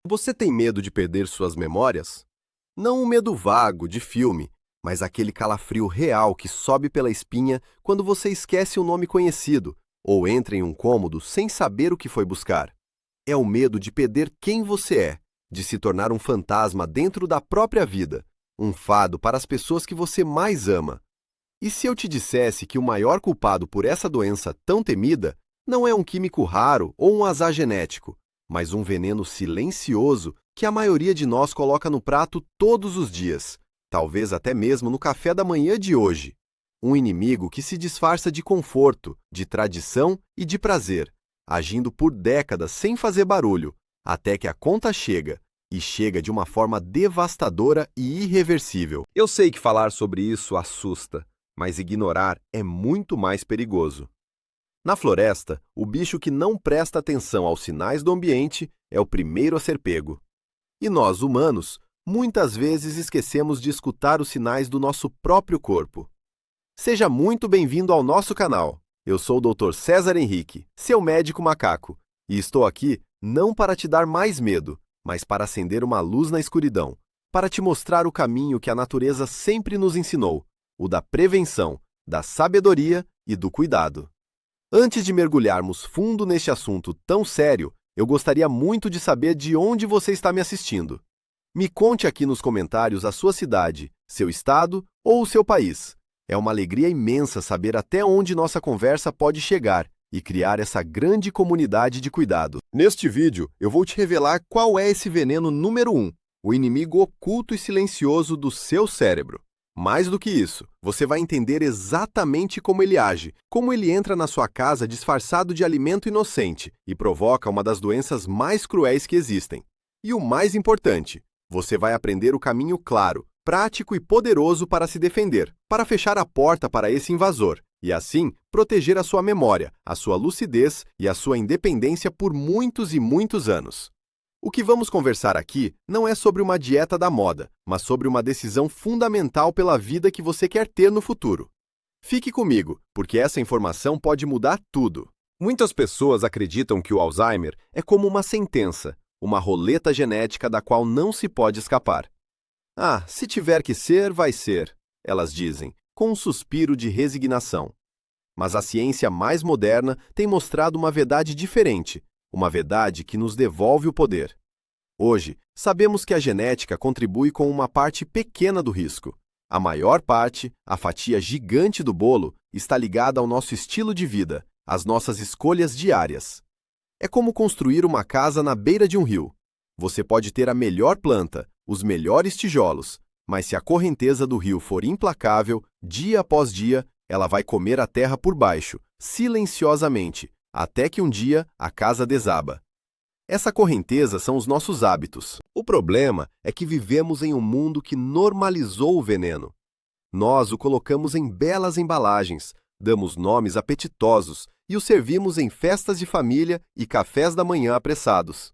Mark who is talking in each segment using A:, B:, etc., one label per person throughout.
A: Você tem medo de perder suas memórias? Não um medo vago, de filme, mas aquele calafrio real que sobe pela espinha quando você esquece um nome conhecido ou entra em um cômodo sem saber o que foi buscar. É o medo de perder quem você é, de se tornar um fantasma dentro da própria vida, um fado para as pessoas que você mais ama. E se eu te dissesse que o maior culpado por essa doença tão temida não é um químico raro ou um azar genético, mas um veneno silencioso que a maioria de nós coloca no prato todos os dias, talvez até mesmo no café da manhã de hoje. Um inimigo que se disfarça de conforto, de tradição e de prazer, agindo por décadas sem fazer barulho, até que a conta chega, e chega de uma forma devastadora e irreversível. Eu sei que falar sobre isso assusta, mas ignorar é muito mais perigoso. Na floresta, o bicho que não presta atenção aos sinais do ambiente é o primeiro a ser pego. E nós, humanos, muitas vezes esquecemos de escutar os sinais do nosso próprio corpo. Seja muito bem-vindo ao nosso canal. Eu sou o Dr. César Henrique, seu médico macaco, e estou aqui não para te dar mais medo, mas para acender uma luz na escuridão, para te mostrar o caminho que a natureza sempre nos ensinou, o da prevenção, da sabedoria e do cuidado. Antes de mergulharmos fundo neste assunto tão sério, eu gostaria muito de saber de onde você está me assistindo. Me conte aqui nos comentários a sua cidade, seu estado ou o seu país. É uma alegria imensa saber até onde nossa conversa pode chegar e criar essa grande comunidade de cuidado. Neste vídeo, eu vou te revelar qual é esse veneno número 1, o inimigo oculto e silencioso do seu cérebro. Mais do que isso, você vai entender exatamente como ele age, como ele entra na sua casa disfarçado de alimento inocente e provoca uma das doenças mais cruéis que existem. E o mais importante, você vai aprender o caminho claro, prático e poderoso para se defender, para fechar a porta para esse invasor e, assim, proteger a sua memória, a sua lucidez e a sua independência por muitos e muitos anos. O que vamos conversar aqui não é sobre uma dieta da moda, mas sobre uma decisão fundamental pela vida que você quer ter no futuro. Fique comigo, porque essa informação pode mudar tudo. Muitas pessoas acreditam que o Alzheimer é como uma sentença, uma roleta genética da qual não se pode escapar. Ah, se tiver que ser, vai ser, elas dizem, com um suspiro de resignação. Mas a ciência mais moderna tem mostrado uma verdade diferente, uma verdade que nos devolve o poder. Hoje, sabemos que a genética contribui com uma parte pequena do risco. A maior parte, a fatia gigante do bolo, está ligada ao nosso estilo de vida, às nossas escolhas diárias. É como construir uma casa na beira de um rio. Você pode ter a melhor planta, os melhores tijolos, mas se a correnteza do rio for implacável, dia após dia, ela vai comer a terra por baixo, silenciosamente, até que um dia a casa desaba. Essa correnteza são os nossos hábitos. O problema é que vivemos em um mundo que normalizou o veneno. Nós o colocamos em belas embalagens, damos nomes apetitosos e o servimos em festas de família e cafés da manhã apressados.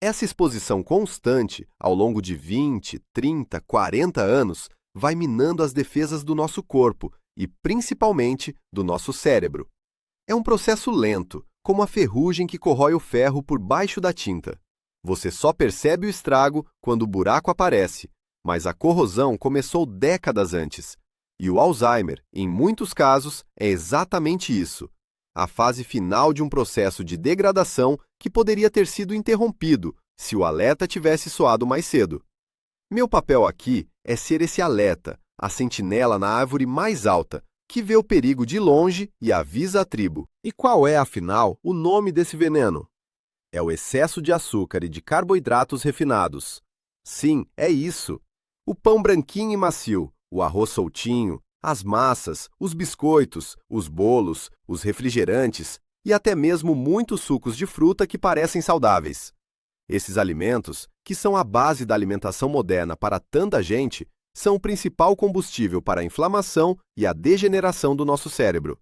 A: Essa exposição constante, ao longo de 20, 30, 40 anos, vai minando as defesas do nosso corpo e, principalmente, do nosso cérebro. É um processo lento, como a ferrugem que corrói o ferro por baixo da tinta. Você só percebe o estrago quando o buraco aparece, mas a corrosão começou décadas antes. E o Alzheimer, em muitos casos, é exatamente isso. A fase final de um processo de degradação que poderia ter sido interrompido se o alerta tivesse soado mais cedo. Meu papel aqui é ser esse alerta, a sentinela na árvore mais alta, que vê o perigo de longe e avisa a tribo. E qual é, afinal, o nome desse veneno? É o excesso de açúcar e de carboidratos refinados. Sim, é isso. O pão branquinho e macio, o arroz soltinho, as massas, os biscoitos, os bolos, os refrigerantes e até mesmo muitos sucos de fruta que parecem saudáveis. Esses alimentos, que são a base da alimentação moderna para tanta gente, são o principal combustível para a inflamação e a degeneração do nosso cérebro.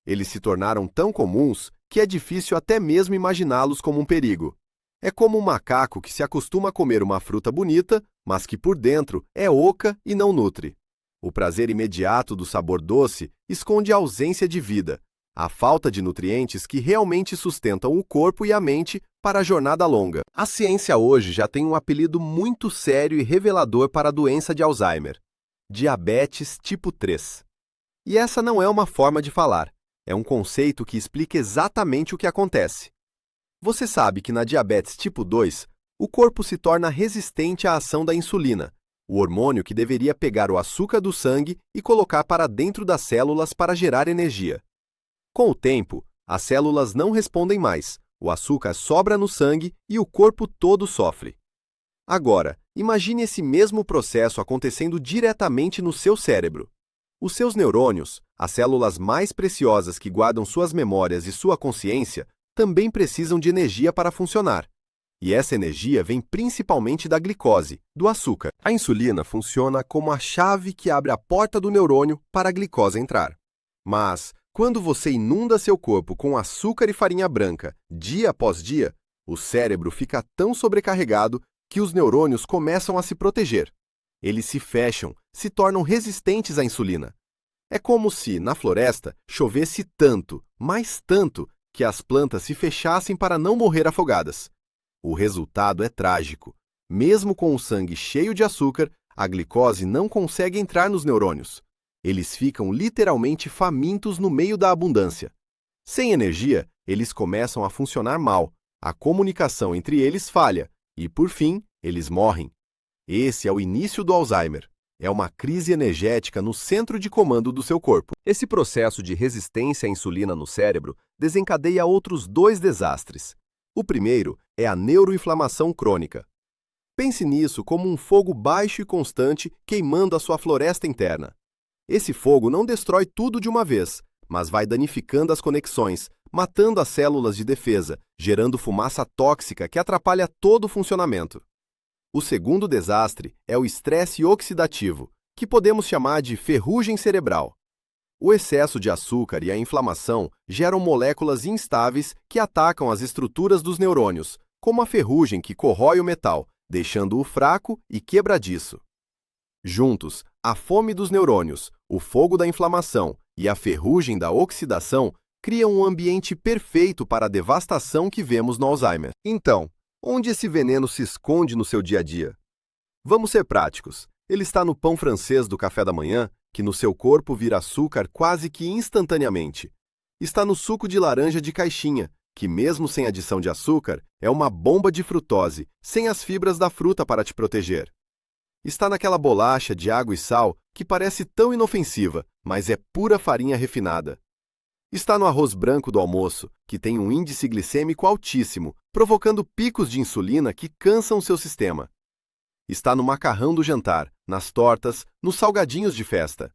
A: Eles se tornaram tão comuns que é difícil até mesmo imaginá-los como um perigo. É como um macaco que se acostuma a comer uma fruta bonita, mas que por dentro é oca e não nutre. O prazer imediato do sabor doce esconde a ausência de vida. a falta de nutrientes que realmente sustentam o corpo e a mente para a jornada longa. A ciência hoje já tem um apelido muito sério e revelador para a doença de Alzheimer: diabetes tipo 3. E essa não é uma forma de falar, é um conceito que explica exatamente o que acontece. Você sabe que na diabetes tipo 2, o corpo se torna resistente à ação da insulina, o hormônio que deveria pegar o açúcar do sangue e colocar para dentro das células para gerar energia. Com o tempo, as células não respondem mais, o açúcar sobra no sangue e o corpo todo sofre. Agora, imagine esse mesmo processo acontecendo diretamente no seu cérebro. Os seus neurônios, as células mais preciosas que guardam suas memórias e sua consciência, também precisam de energia para funcionar. E essa energia vem principalmente da glicose, do açúcar. A insulina funciona como a chave que abre a porta do neurônio para a glicose entrar. Mas, quando você inunda seu corpo com açúcar e farinha branca, dia após dia, o cérebro fica tão sobrecarregado que os neurônios começam a se proteger. Eles se fecham, se tornam resistentes à insulina. É como se, na floresta, chovesse tanto, mas tanto, que as plantas se fechassem para não morrer afogadas. O resultado é trágico. Mesmo com o sangue cheio de açúcar, a glicose não consegue entrar nos neurônios. Eles ficam literalmente famintos no meio da abundância. Sem energia, eles começam a funcionar mal, a comunicação entre eles falha e, por fim, eles morrem. Esse é o início do Alzheimer. É uma crise energética no centro de comando do seu corpo. Esse processo de resistência à insulina no cérebro desencadeia outros dois desastres. O primeiro é a neuroinflamação crônica. Pense nisso como um fogo baixo e constante queimando a sua floresta interna. Esse fogo não destrói tudo de uma vez, mas vai danificando as conexões, matando as células de defesa, gerando fumaça tóxica que atrapalha todo o funcionamento. O segundo desastre é o estresse oxidativo, que podemos chamar de ferrugem cerebral. O excesso de açúcar e a inflamação geram moléculas instáveis que atacam as estruturas dos neurônios, como a ferrugem que corrói o metal, deixando-o fraco e quebradiço. Juntos, a fome dos neurônios, o fogo da inflamação e a ferrugem da oxidação criam um ambiente perfeito para a devastação que vemos no Alzheimer. Então, onde esse veneno se esconde no seu dia a dia? Vamos ser práticos. Ele está no pão francês do café da manhã, que no seu corpo vira açúcar quase que instantaneamente. Está no suco de laranja de caixinha, que mesmo sem adição de açúcar, é uma bomba de frutose, sem as fibras da fruta para te proteger. Está naquela bolacha de água e sal que parece tão inofensiva, mas é pura farinha refinada. Está no arroz branco do almoço, que tem um índice glicêmico altíssimo, provocando picos de insulina que cansam seu sistema. Está no macarrão do jantar, nas tortas, nos salgadinhos de festa.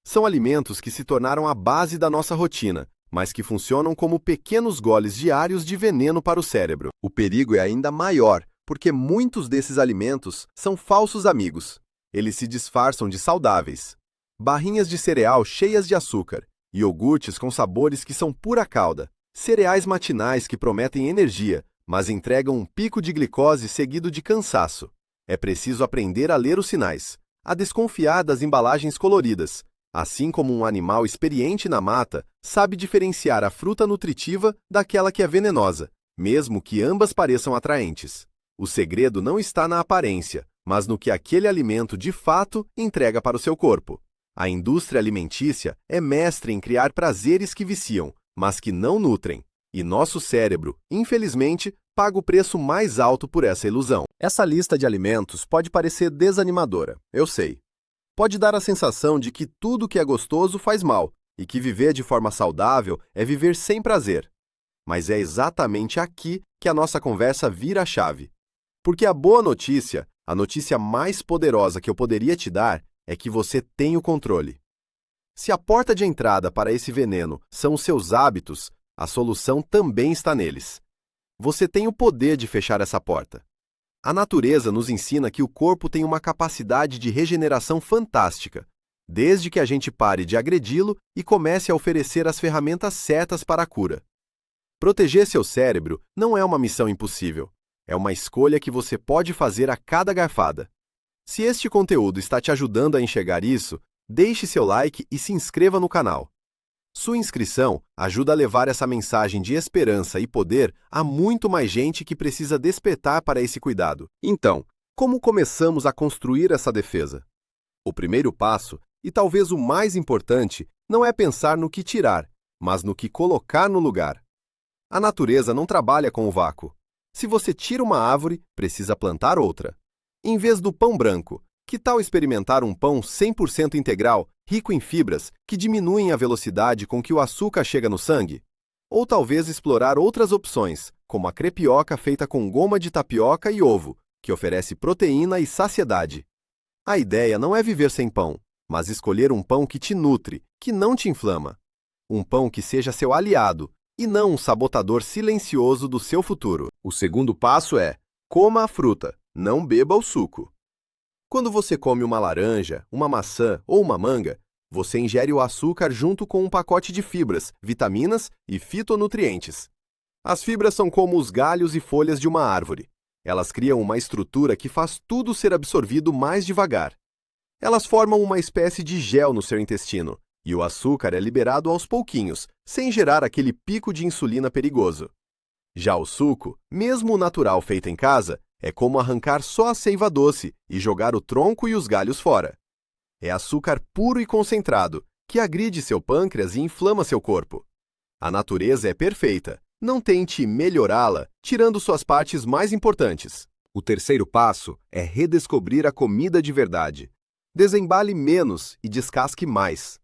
A: São alimentos que se tornaram a base da nossa rotina, mas que funcionam como pequenos goles diários de veneno para o cérebro. O perigo é ainda maior, porque muitos desses alimentos são falsos amigos. Eles se disfarçam de saudáveis. Barrinhas de cereal cheias de açúcar, iogurtes com sabores que são pura calda, cereais matinais que prometem energia, mas entregam um pico de glicose seguido de cansaço. É preciso aprender a ler os sinais, a desconfiar das embalagens coloridas, assim como um animal experiente na mata sabe diferenciar a fruta nutritiva daquela que é venenosa, mesmo que ambas pareçam atraentes. O segredo não está na aparência, mas no que aquele alimento de fato entrega para o seu corpo. A indústria alimentícia é mestre em criar prazeres que viciam, mas que não nutrem. E nosso cérebro, infelizmente, paga o preço mais alto por essa ilusão. Essa lista de alimentos pode parecer desanimadora, eu sei. Pode dar a sensação de que tudo que é gostoso faz mal, e que viver de forma saudável é viver sem prazer. Mas é exatamente aqui que a nossa conversa vira a chave. Porque a boa notícia, a notícia mais poderosa que eu poderia te dar, é que você tem o controle. Se a porta de entrada para esse veneno são os seus hábitos, a solução também está neles. Você tem o poder de fechar essa porta. A natureza nos ensina que o corpo tem uma capacidade de regeneração fantástica, desde que a gente pare de agredi-lo e comece a oferecer as ferramentas certas para a cura. Proteger seu cérebro não é uma missão impossível. É uma escolha que você pode fazer a cada garfada. Se este conteúdo está te ajudando a enxergar isso, deixe seu like e se inscreva no canal. Sua inscrição ajuda a levar essa mensagem de esperança e poder a muito mais gente que precisa despertar para esse cuidado. Então, como começamos a construir essa defesa? O primeiro passo, e talvez o mais importante, não é pensar no que tirar, mas no que colocar no lugar. A natureza não trabalha com o vácuo. Se você tira uma árvore, precisa plantar outra. Em vez do pão branco, que tal experimentar um pão 100% integral, rico em fibras, que diminuem a velocidade com que o açúcar chega no sangue? Ou talvez explorar outras opções, como a crepioca feita com goma de tapioca e ovo, que oferece proteína e saciedade. A ideia não é viver sem pão, mas escolher um pão que te nutre, que não te inflama. Um pão que seja seu aliado, e não um sabotador silencioso do seu futuro. O segundo passo é: coma a fruta, não beba o suco. Quando você come uma laranja, uma maçã ou uma manga, você ingere o açúcar junto com um pacote de fibras, vitaminas e fitonutrientes. As fibras são como os galhos e folhas de uma árvore. Elas criam uma estrutura que faz tudo ser absorvido mais devagar. Elas formam uma espécie de gel no seu intestino, e o açúcar é liberado aos pouquinhos, sem gerar aquele pico de insulina perigoso. Já o suco, mesmo o natural feito em casa, é como arrancar só a seiva doce e jogar o tronco e os galhos fora. É açúcar puro e concentrado, que agride seu pâncreas e inflama seu corpo. A natureza é perfeita. Não tente melhorá-la, tirando suas partes mais importantes. O terceiro passo é redescobrir a comida de verdade. Desembale menos e descasque mais.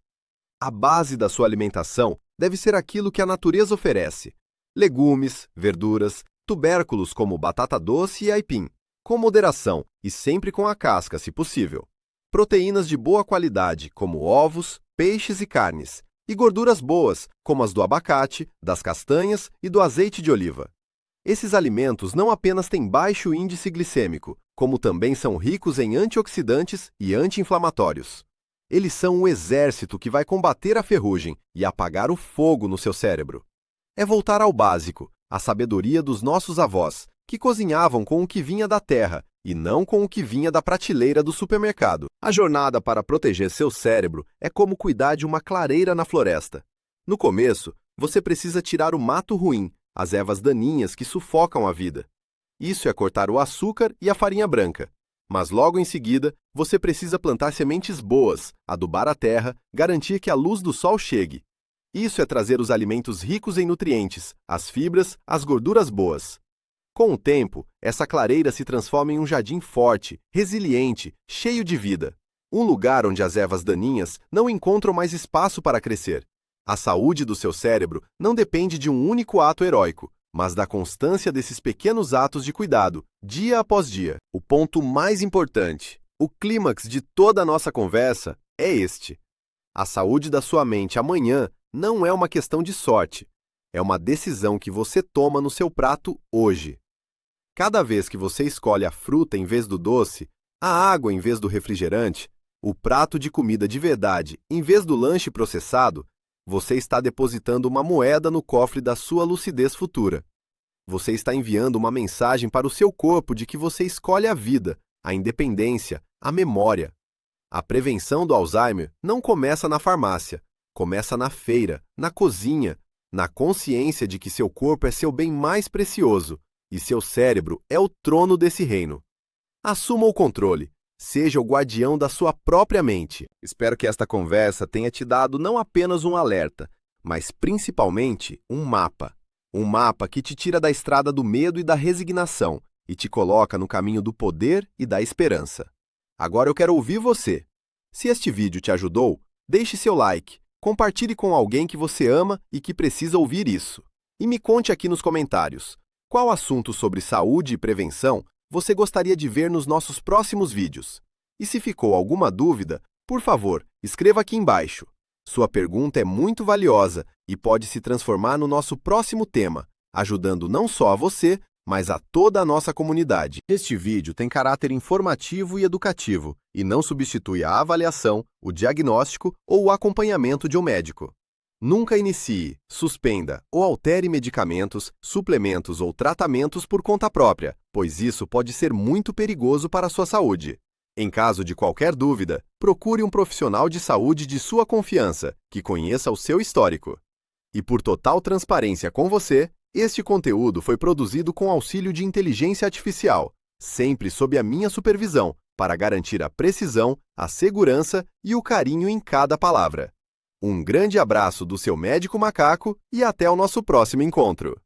A: A base da sua alimentação deve ser aquilo que a natureza oferece: legumes, verduras, tubérculos como batata doce e aipim, com moderação e sempre com a casca, se possível. Proteínas de boa qualidade, como ovos, peixes e carnes, e gorduras boas, como as do abacate, das castanhas e do azeite de oliva. Esses alimentos não apenas têm baixo índice glicêmico, como também são ricos em antioxidantes e anti-inflamatórios. Eles são o exército que vai combater a ferrugem e apagar o fogo no seu cérebro. É voltar ao básico, a sabedoria dos nossos avós, que cozinhavam com o que vinha da terra e não com o que vinha da prateleira do supermercado. A jornada para proteger seu cérebro é como cuidar de uma clareira na floresta. No começo, você precisa tirar o mato ruim, as ervas daninhas que sufocam a vida. Isso é cortar o açúcar e a farinha branca. Mas logo em seguida, você precisa plantar sementes boas, adubar a terra, garantir que a luz do sol chegue. Isso é trazer os alimentos ricos em nutrientes, as fibras, as gorduras boas. Com o tempo, essa clareira se transforma em um jardim forte, resiliente, cheio de vida. Um lugar onde as ervas daninhas não encontram mais espaço para crescer. A saúde do seu cérebro não depende de um único ato heróico, mas da constância desses pequenos atos de cuidado, dia após dia. O ponto mais importante, o clímax de toda a nossa conversa, é este: a saúde da sua mente amanhã não é uma questão de sorte, é uma decisão que você toma no seu prato hoje. Cada vez que você escolhe a fruta em vez do doce, a água em vez do refrigerante, o prato de comida de verdade em vez do lanche processado, você está depositando uma moeda no cofre da sua lucidez futura. Você está enviando uma mensagem para o seu corpo de que você escolhe a vida, a independência, a memória. A prevenção do Alzheimer não começa na farmácia, começa na feira, na cozinha, na consciência de que seu corpo é seu bem mais precioso e seu cérebro é o trono desse reino. Assuma o controle. Seja o guardião da sua própria mente. Espero que esta conversa tenha te dado não apenas um alerta, mas principalmente um mapa. Um mapa que te tira da estrada do medo e da resignação e te coloca no caminho do poder e da esperança. Agora eu quero ouvir você. Se este vídeo te ajudou, deixe seu like, compartilhe com alguém que você ama e que precisa ouvir isso. E me conte aqui nos comentários, qual assunto sobre saúde e prevenção você gostaria de ver nos nossos próximos vídeos? E se ficou alguma dúvida, por favor, escreva aqui embaixo. Sua pergunta é muito valiosa e pode se transformar no nosso próximo tema, ajudando não só a você, mas a toda a nossa comunidade. Este vídeo tem caráter informativo e educativo e não substitui a avaliação, o diagnóstico ou o acompanhamento de um médico. Nunca inicie, suspenda ou altere medicamentos, suplementos ou tratamentos por conta própria, pois isso pode ser muito perigoso para a sua saúde. Em caso de qualquer dúvida, procure um profissional de saúde de sua confiança, que conheça o seu histórico. E por total transparência com você, este conteúdo foi produzido com auxílio de inteligência artificial, sempre sob a minha supervisão, para garantir a precisão, a segurança e o carinho em cada palavra. Um grande abraço do seu médico macaco e até o nosso próximo encontro!